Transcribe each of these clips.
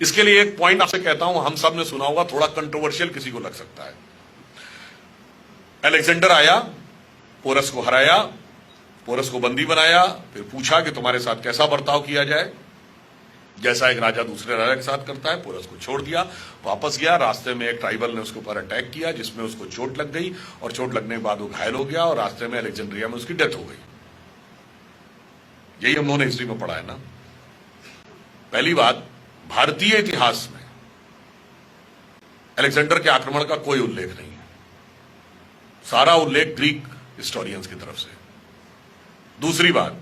इसके लिए एक पॉइंट आपसे कहता हूं, हम सब ने सुना होगा, थोड़ा कंट्रोवर्शियल किसी को लग सकता है। अलेक्जेंडर आया, पोरस को हराया, पोरस को बंदी बनाया, फिर पूछा कि तुम्हारे साथ कैसा बर्ताव किया जाए, जैसा एक राजा दूसरे राजा के साथ करता है। पोरस को छोड़ दिया, वापस गया। रास्ते में एक ट्राइबल ने उसके ऊपर अटैक किया, जिसमें उसको चोट लग गई, और चोट लगने के बाद वो घायल हो गया, और रास्ते में अलेक्जेंड्रिया में उसकी डेथ हो गई। यही हम लोगों ने हिस्ट्री में पढ़ा है ना। पहली बात, भारतीय इतिहास में अलेक्जेंडर के आक्रमण का कोई उल्लेख नहीं है। सारा उल्लेख ग्रीक हिस्टोरियंस की तरफ से। दूसरी बात,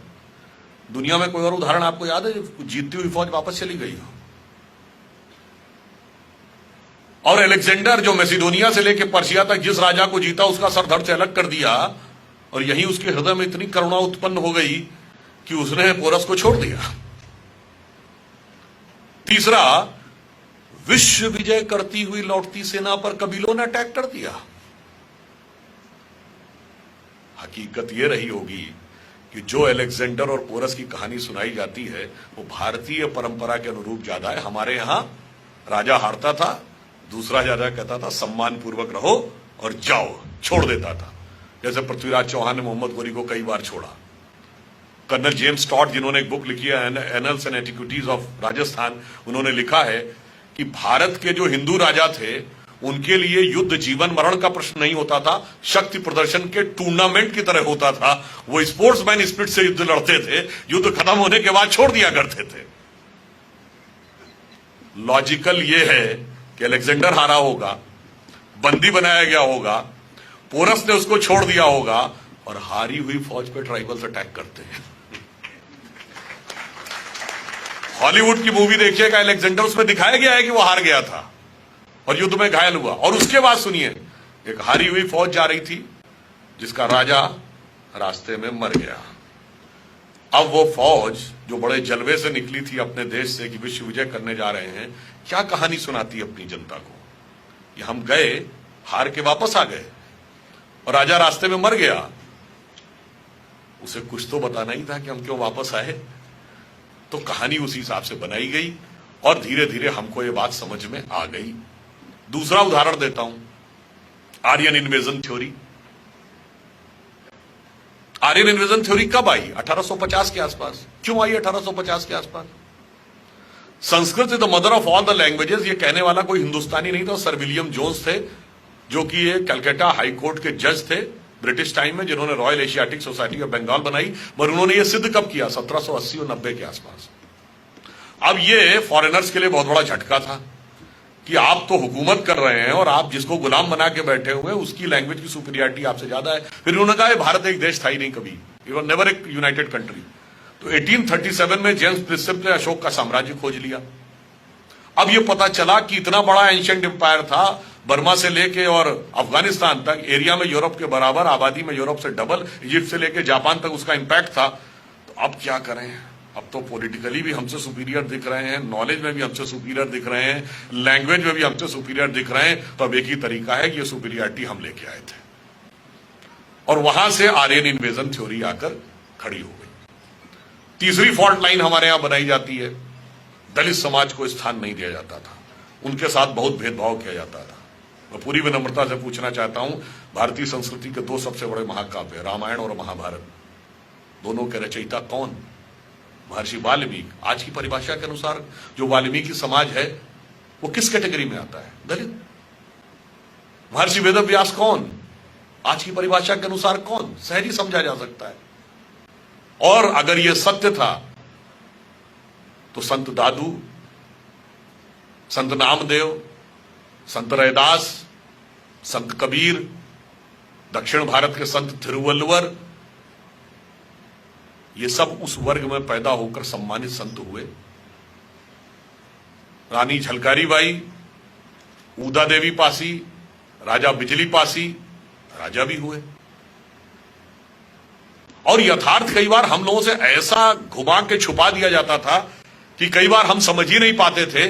दुनिया में कोई और उदाहरण आपको याद है जो जीतती हुई फौज वापस चली गई हो? और अलेक्जेंडर जो मैसिडोनिया से लेकर पर्शिया तक जिस राजा को जीता, उसका सर धड़ से अलग कर दिया, और यहीं उसके हृदय में इतनी करुणा उत्पन्न हो गई कि उसने पोरस को छोड़ दिया। तीसरा, विश्व विजय करती हुई लौटती सेना पर कबीलों ने अटैक कर दिया। हकीकत यह रही होगी कि जो अलेक्जेंडर और पोरस की कहानी सुनाई जाती है वो भारतीय परंपरा के अनुरूप ज्यादा है। हमारे यहां राजा हारता था, दूसरा राजा कहता था सम्मान पूर्वक रहो और जाओ, छोड़ देता था। जैसे पृथ्वीराज चौहान ने मोहम्मद गोरी को कई बार छोड़ा। कर्नल जेम्स टॉड, जिन्होंने एक बुक लिखी है annuls and antiquities of Rajasthan, उन्होंने लिखा है कि भारत के जो हिंदू राजा थे उनके लिए युद्ध जीवन मरण का प्रश्न नहीं होता था, शक्ति प्रदर्शन के टूर्नामेंट की तरह होता था। वो स्पोर्ट्समैन स्पिरिट से युद्ध लड़ते थे, युद्ध खत्म होने के बाद छोड़ दिया करते थे। लॉजिकल ये है कि अलेक्जेंडर हारा होगा, बंदी बनाया गया होगा, पोरस ने उसको छोड़ दिया होगा, और हारी हुई फौज पे ट्राइबल्स अटैक करते हैं। हॉलीवुड की मूवी देखिएगा, अलेक्जेंडर, उसमें दिखाया गया है कि वो हार गया था और युद्ध में घायल हुआ। और उसके बाद सुनिए, एक हारी हुई फौज जा रही थी जिसका राजा रास्ते में मर गया। अब वो फौज जो बड़े जलवे से निकली थी अपने देश से कि विश्व विजय करने जा रहे हैं, क्या कहानी सुनाती अपनी जनता को कि हम गए, हार के वापस आ गए, और राजा रास्ते में मर गया। उसे कुछ तो बताना ही था कि हम क्यों वापस आए। तो कहानी उसी हिसाब से बनाई गई, और धीरे धीरे हमको ये बात समझ में आ गई। दूसरा उदाहरण देता हूं, Aryan invasion theory. Aryan invasion theory कब आई? 1850 के आसपास। क्यों आई 1850 के आसपास? Sanskrit is the mother of all the languages, ये कहने वाला कोई हिंदुस्तानी नहीं था, सर विलियम जोन्स थे, जो कि ये कलकत्ता हाई कोर्ट के जज थे ब्रिटिश टाइम में, जिन्होंने Royal Asiatic Society of Bengal बनाई। पर उन्होंने ये सिद्ध कब किया? 1780 और 90 के आसपास। अब ये फॉरेनर्स के लिए बहुत बड़ा झटका था कि आप तो हुकूमत कर रहे हैं और आप जिसको गुलाम बना के बैठे हुए हैं उसकी लैंग्वेज की सुपीरियरिटी आपसे ज्यादा है। फिर उन्होंने कहा भारत एक देश था ही नहीं कभी, it was never a United country. तो 1837 में जेम्स प्रिंसेप ने अशोक का साम्राज्य खोज लिया। अब ये पता चला कि इतना बड़ा एंशिएंट एम्पायर था, बर्मा से लेके और अफगानिस्तान तक एरिया में यूरोप के बराबर, आबादी में यूरोप से डबल, इजिप्ट से लेके जापान तक उसका इंपैक्ट था। तो अब क्या करें? अब तो पॉलिटिकली भी हमसे सुपीरियर दिख रहे हैं, नॉलेज में भी हमसे सुपीरियर दिख रहे हैं, लैंग्वेज में भी हमसे सुपीरियर दिख रहे हैं। तो अब एक ही तरीका है कि ये सुपीरियरिटी हम लेके आए थे, और वहां से आर्यन इन्वेजन थ्योरी आकर खड़ी हो गई। तीसरी फॉल्ट लाइन हमारे यहां बनाई जाती है, दलित समाज को स्थान नहीं दिया जाता था, उनके साथ बहुत भेदभाव किया जाता था। मैं पूरी विनम्रता से पूछना चाहता हूं, भारतीय संस्कृति के दो सबसे बड़े महाकाव्य रामायण और महाभारत, दोनों के रचयिता कौन? महर्षि वाल्मीकि। आज की परिभाषा के अनुसार जो वाल्मीकि समाज है वो किस कैटेगरी में आता है? दलित। महर्षि वेदव्यास कौन? आज की परिभाषा के अनुसार कौन? सहजी समझा जा सकता है। और अगर यह सत्य था तो संत दादू, संत नामदेव, संत रैदास, संत कबीर, दक्षिण भारत के संत थिरुवल्लुवर, ये सब उस वर्ग में पैदा होकर सम्मानित संत हुए। रानी झलकारी बाई, ऊदा देवी पासी, राजा बिजली पासी राजा भी हुए। और यथार्थ कई बार हम लोगों से ऐसा घुमा के छुपा दिया जाता था कि कई बार हम समझ ही नहीं पाते थे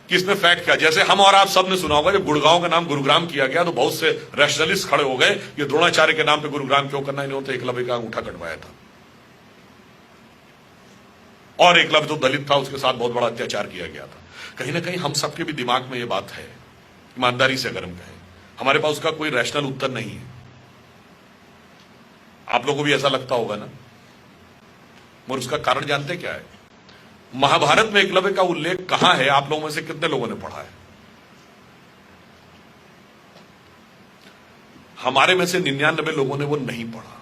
कि इसमें फैक्ट क्या। जैसे हम और आप सब ने सुना होगा जब गुड़गांव का नाम गुरुग्राम किया गया तो बहुत से रैशनलिस्ट खड़े हो गए, ये द्रोणाचार्य के नाम पे गुरुग्राम क्यों करना, इन्होंने तो एकलव्य का अंगूठा कटवाया था। और एकलव्य तो दलित था, उसके साथ बहुत बड़ा अत्याचार किया गया था। कहीं ना कहीं हम सबके भी दिमाग में यह बात है, ईमानदारी से अगर हम कहें, हमारे पास उसका कोई रैशनल उत्तर नहीं है। आप लोगों को भी ऐसा लगता होगा ना, और उसका कारण जानते क्या है? महाभारत में एकलव्य का उल्लेख कहां है? आप लोगों में से कितने लोगों ने पढ़ा है? हमारे में से 99 लोगों ने वो नहीं पढ़ा।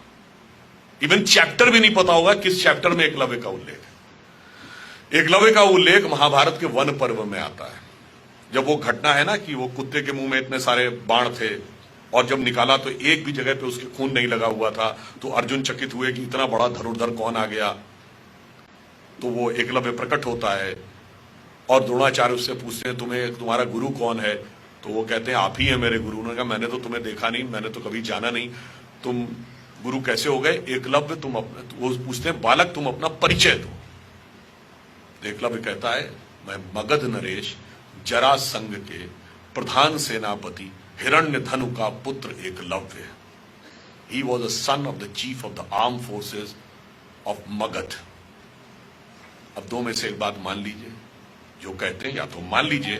इवन चैप्टर भी नहीं पता होगा किस चैप्टर में एकलव्य का उल्लेख है। एकलव्य का उल्लेख महाभारत के वन पर्व में आता है। जब वो घटना है ना कि वो कुत्ते के मुंह में इतने सारे बाण थे और जब निकाला तो एक भी जगह पे उसके खून नहीं लगा हुआ था, तो अर्जुन चकित हुए कि इतना बड़ा धनुर्धर कौन आ गया। तो वो एकलव्य प्रकट होता है और द्रोणाचार्य उससे पूछते हैं तुम्हारा गुरु कौन है? तो वो कहते हैं आप ही है मेरे गुरु। उन्होंने कहा मैंने तो तुम्हें देखा नहीं, मैंने तो कभी जाना नहीं, तुम गुरु कैसे हो गए? एकलव्य तुम अपना, वो पूछते हैं बालक तुम अपना परिचय दो। तो एकलव्य कहता है मैं मगध नरेश जरासंध के प्रधान सेनापति हिरण्यधनु का पुत्र Eklavya. He was a son of the chief of the arm forces of Magadh. अब दो में से एक बात मान लीजिए, जो कहते हैं या तो मान लीजिए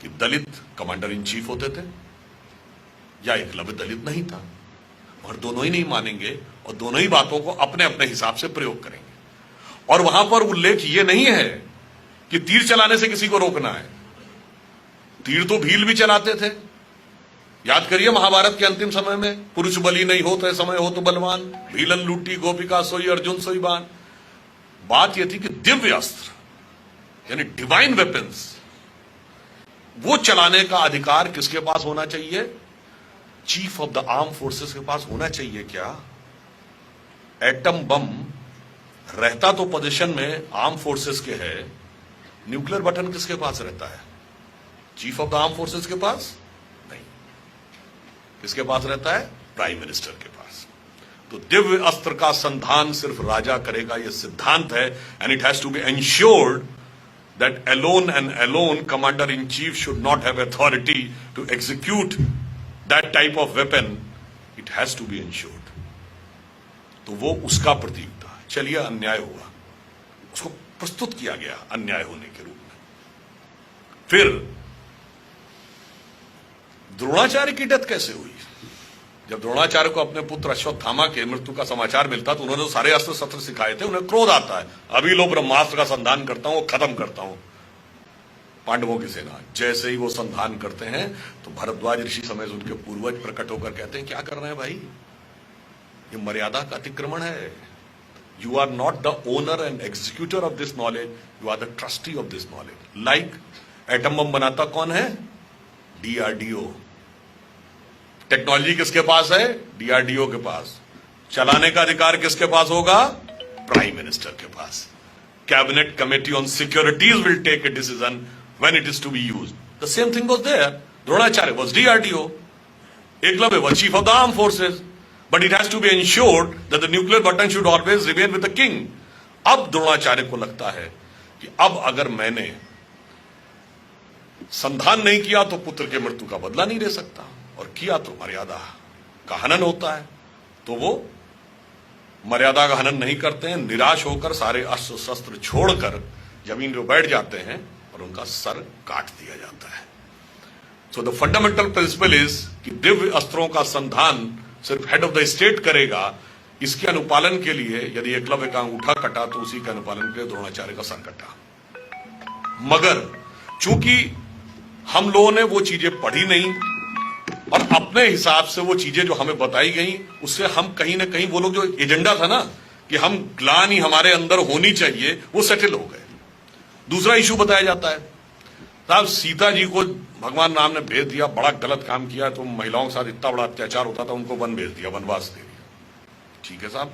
कि दलित कमांडर इन चीफ होते थे या एकलव्य दलित नहीं था, और दोनों ही नहीं मानेंगे और दोनों ही बातों को अपने अपने हिसाब से प्रयोग करेंगे। और वहां पर उल्लेख ये नहीं है कि तीर चलाने से किसी को रोकना है। तीर तो भील भी चलाते थे। याद करिए महाभारत के अंतिम समय में, पुरुष बलि नहीं होते समय हो तो बलवान, भीलन लूटी गोपिका सोई अर्जुन सोई बाण। बात यह थी कि दिव्य अस्त्र यानी डिवाइन वेपन्स वो चलाने का अधिकार किसके पास होना चाहिए? Chief of the arm forces के पास होना चाहिए। क्या एटम बम रहता तो पोजीशन में आर्म फोर्सेस के है, न्यूक्लियर बटन किसके पास रहता है? Chief of the arm forces के पास नहीं। किसके पास रहता है? प्राइम मिनिस्टर के पास। तो दिव्य अस्त्र का संधान सिर्फ राजा करेगा, यह सिद्धांत है। And it has to be ensured that alone and alone commander in chief should not have authority to execute that type of weapon. It has to be ensured. तो वो उसका प्रतीक था। चलिए अन्याय हुआ, उसको प्रस्तुत किया गया अन्याय होने के रूप में। फिर द्रोणाचार्य की डेथ कैसे हुई? जब द्रोणाचार्य को अपने पुत्र अश्वत्थामा के मृत्यु का समाचार मिलता तो उन्होंने तो सारे अस्त्र शस्त्र सिखाए थे, उन्हें क्रोध आता है, अभी लो ब्रह्मास्त्र का संधान करता हूं, खत्म करता हूं पांडवों की सेना। जैसे ही वो संधान करते हैं तो भरद्वाज ऋषि समेत उनके पूर्वज प्रकट होकर कहते हैं क्या कर रहे हैं भाई, ये मर्यादा का अतिक्रमण है। You are not the owner and executor of this knowledge, you are the trustee of this knowledge. Like atom bomb बनाता कौन है? डीआरडीओ। टेक्नोलॉजी किसके पास है? डीआरडीओ के पास। चलाने का अधिकार किसके पास होगा? प्राइम मिनिस्टर के पास। Cabinet committee on securities will take a decision when it is to be used. The same thing was there. Dronacharya was DRDO, Eklavya was chief of the arm forces, but it has to be ensured that the nuclear button should always remain with the king. अब द्रोणाचार्य को लगता है कि अब अगर मैंने संधान नहीं किया तो पुत्र के मृत्यु का बदला नहीं ले सकता, और किया तो मर्यादा का हनन होता है। तो वो मर्यादा का हनन नहीं करते हैं, निराश होकर सारे अस्त्र शस्त्र छोड़कर जमीन पर बैठ जाते हैं और उनका सर काट दिया जाता है। So the fundamental principle is कि दिव्य अस्त्रों का संधान सिर्फ हेड ऑफ द स्टेट करेगा। इसके अनुपालन के लिए यदि एकलव्य का अंगूठा कटा तो उसी के अनुपालन के लिए द्रोणाचार्य का सर कटा। मगर चूंकि हम लोगों ने वो चीजें पढ़ी नहीं और अपने हिसाब से वो चीजें जो हमें बताई गई उससे हम कहीं ना कहीं वो लोग जो एजेंडा था ना कि हम ग्लानि हमारे अंदर होनी चाहिए, वो सेटल हो गए। दूसरा इशू बताया जाता है साहब, सीता जी को भगवान राम ने भेज दिया, बड़ा गलत काम किया, तो महिलाओं के साथ इतना बड़ा अत्याचार होता था, उनको वन भेज दिया, वनवास दे दिया। ठीक है साहब,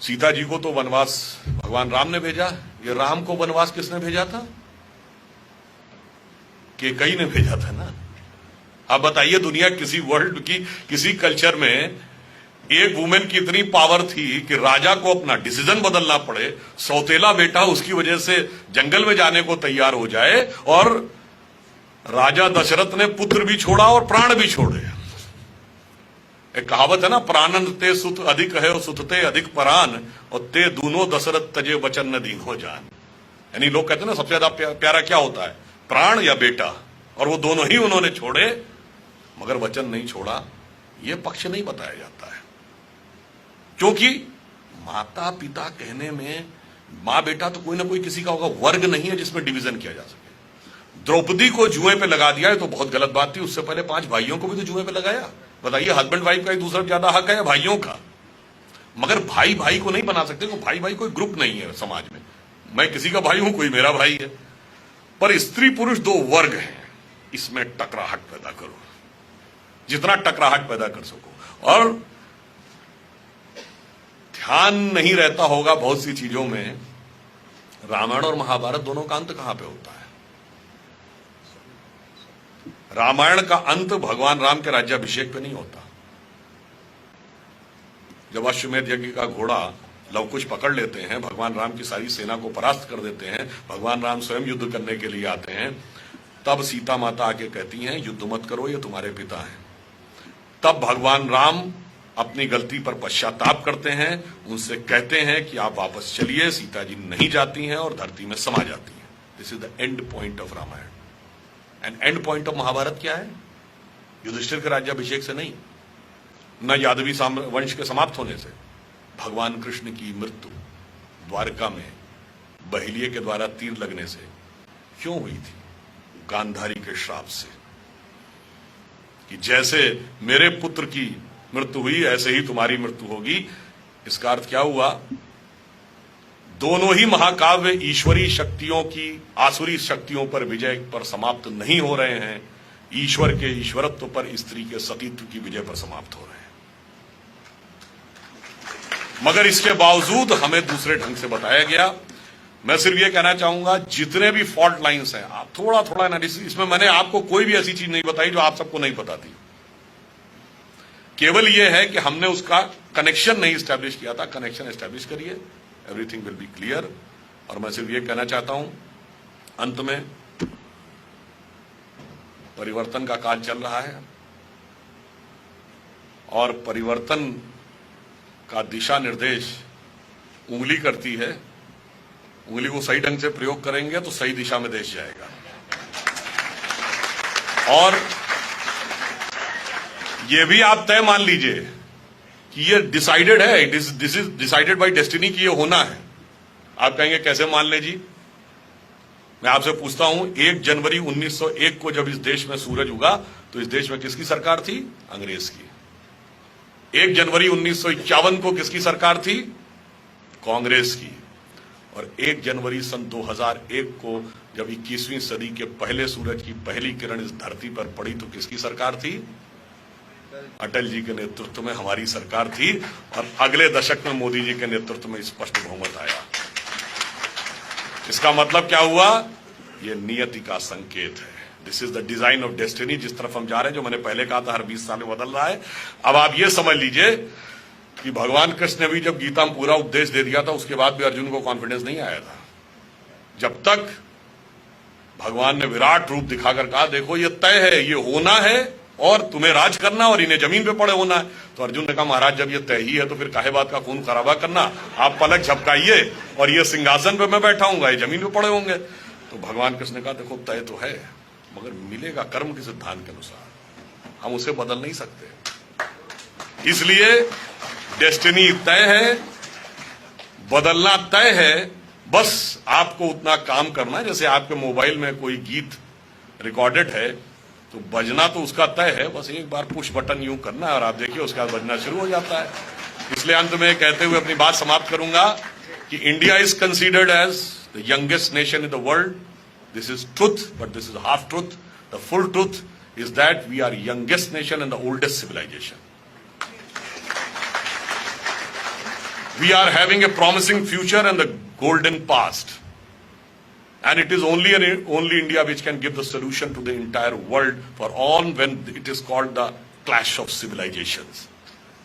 सीता जी को तो वनवास भगवान राम ने भेजा, ये राम को वनवास किसने भेजा था? कैकेयी ने भेजा था ना। अब बताइए, दुनिया किसी वर्ल्ड की किसी कल्चर में एक वुमेन की इतनी पावर थी कि राजा को अपना डिसीजन बदलना पड़े, सौतेला बेटा उसकी वजह से जंगल में जाने को तैयार हो जाए, और राजा दशरथ ने पुत्र भी छोड़ा और प्राण भी छोड़े। एक कहावत है ना, प्राणन ते सुत अधिक है और सुतते अधिक परान, और ते दूनो दशरथ तजे वचन न दीन हो जान। यानी लोग कहते हैं ना सबसे ज्यादा प्यारा क्या होता है, प्राण या बेटा, और वो दोनों ही उन्होंने छोड़े मगर वचन नहीं छोड़ा। ये पक्ष नहीं बताया जाता है, क्योंकि माता पिता कहने में मां बेटा तो कोई ना कोई किसी का होगा, वर्ग नहीं है जिसमें डिवीजन किया जा सके। द्रौपदी को जुए पे लगा दिया है तो बहुत गलत बात थी, उससे पहले 5 भाइयों को भी तो जुए पे लगाया। बताइए, हस्बैंड वाइफ का एक दूसरा ज्यादा हक है या भाइयों का? मगर भाई भाई को नहीं बना सकते, को भाई भाई कोई ग्रुप नहीं है समाज में। मैं किसी का भाई हूं, कोई मेरा भाई है, पर स्त्री पुरुष 2 वर्ग हैं, इसमें टकराहट पैदा करो, जितना टकराहट पैदा कर सको। और ध्यान नहीं रहता होगा बहुत सी चीजों में, रामायण और महाभारत दोनों का अंत कहां पे होता है? रामायण का अंत भगवान राम के राज्याभिषेक पे नहीं होता। जब अश्वमेध यज्ञ का घोड़ा लवकुश पकड़ लेते हैं, भगवान राम की सारी सेना को परास्त कर देते हैं, भगवान राम स्वयं युद्ध करने के लिए आते हैं, तब सीता माता आके कहती हैं युद्ध मत करो, ये तुम्हारे पिता हैं। तब भगवान राम अपनी गलती पर पश्चाताप करते हैं, उनसे कहते हैं कि आप वापस चलिए। सीता जी नहीं जाती हैं और धरती में समा जाती हैं। This is the end point of Ramayana. And end point of Mahabharata क्या है? युधिष्ठिर के राज्याभिषेक से नहीं, न यादवी वंश के समाप्त होने से। भगवान कृष्ण की मृत्यु द्वारका में बहिलिये के द्वारा तीर लगने से क्यों हुई थी? गांधारी के श्राप से, कि जैसे मेरे पुत्र की मृत्यु हुई ऐसे ही तुम्हारी मृत्यु होगी। इसका अर्थ क्या हुआ? दोनों ही महाकाव्य ईश्वरी शक्तियों की आसुरी शक्तियों पर विजय पर समाप्त नहीं हो रहे हैं, ईश्वर के ईश्वरत्व पर स्त्री के सतीत्व की विजय पर समाप्त हो रहे हैं। मगर इसके बावजूद हमें दूसरे ढंग से बताया गया। मैं सिर्फ ये कहना चाहूंगा, जितने भी फॉल्ट लाइंस हैं, आप थोड़ा थोड़ा एनालिसिस, इसमें मैंने आपको कोई भी ऐसी चीज नहीं बताई जो आप सबको नहीं पता थी। केवल यह है कि हमने उसका कनेक्शन नहीं स्टैब्लिश किया था। कनेक्शन एस्टैब्लिश करिए, एवरीथिंग विल बी क्लियर। और मैं सिर्फ ये कहना चाहता हूं अंत में, परिवर्तन का काल चल रहा है और परिवर्तन का दिशा निर्देश उंगली करती है। उंगली को सही ढंग से प्रयोग करेंगे तो सही दिशा में देश जाएगा। और यह भी आप तय मान लीजिए कि ये डिसाइडेड है, this is decided by destiny कि ये होना है। आप कहेंगे कैसे मान ले जी? मैं आपसे पूछता हूं, 1 जनवरी 1901 को जब इस देश में सूरज उगा तो इस देश में किसकी सरकार थी? अंग्रेज की। 1 जनवरी 1951 को किसकी सरकार थी? कांग्रेस की। और 1 जनवरी सन 2001 को जब 21वीं सदी के पहले सूरज की पहली किरण इस धरती पर पड़ी तो किसकी सरकार थी? अटल जी के नेतृत्व में हमारी सरकार थी। और अगले दशक में मोदी जी के नेतृत्व में स्पष्ट बहुमत आया। इसका मतलब क्या हुआ? यह नियति का संकेत है। This is the design of destiny. जिस तरफ हम जा रहे हैं, जो मैंने पहले कहा था, हर 20 साल में बदल रहा है। अब आप ये समझ लीजिए कि भगवान कृष्ण ने भी जब गीता में पूरा उपदेश दे दिया था, उसके बाद भी अर्जुन को कॉन्फिडेंस नहीं आया था। जब तक भगवान ने विराट रूप दिखाकर कहा, देखो ये तय है, ये होना है और तुम्हें राज करना और इन्हें जमीन पे पड़े होना है। तो अर्जुन ने कहा, महाराज जब ये तय ही है तो फिर काहे बात का खून खराबा करना? आप पलक झपकाइए और ये सिंहासन पे मैं बैठा हूंगा, ये जमीन पे पड़े होंगे। तो भगवान कृष्ण ने कहा, देखो तय तो है, मगर मिलेगा कर्म के सिद्धांत के अनुसार, हम उसे बदल नहीं सकते। इसलिए डेस्टिनी तय है, बदलना तय है, बस आपको उतना काम करना है। जैसे आपके मोबाइल में कोई गीत रिकॉर्डेड है तो बजना तो उसका तय है, बस एक बार पुश बटन यूं करना है और आप देखिए उसके बाद बजना शुरू हो जाता है। इसलिए अंत में कहते हुए अपनी बात समाप्त करूंगा कि India is considered as the youngest nation in the world. This is truth, but this is half truth. The full truth is that we are youngest nation and the oldest civilization. We are having a promising future and the golden past. And it is only India which can give the solution to the entire world for all when it is called the clash of civilizations.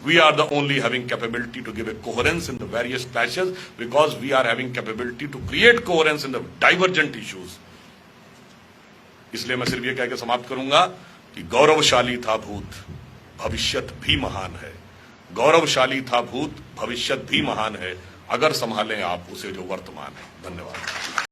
We are the only having capability to give a coherence in the various clashes because we are having capability to create coherence in the divergent issues. इसलिए मैं सिर्फ ये कह के समाप्त करूंगा कि गौरवशाली था भूत, भविष्यत भी महान है। गौरवशाली था भूत, भविष्यत भी महान है, अगर संभालें आप उसे जो वर्तमान है। धन्यवाद।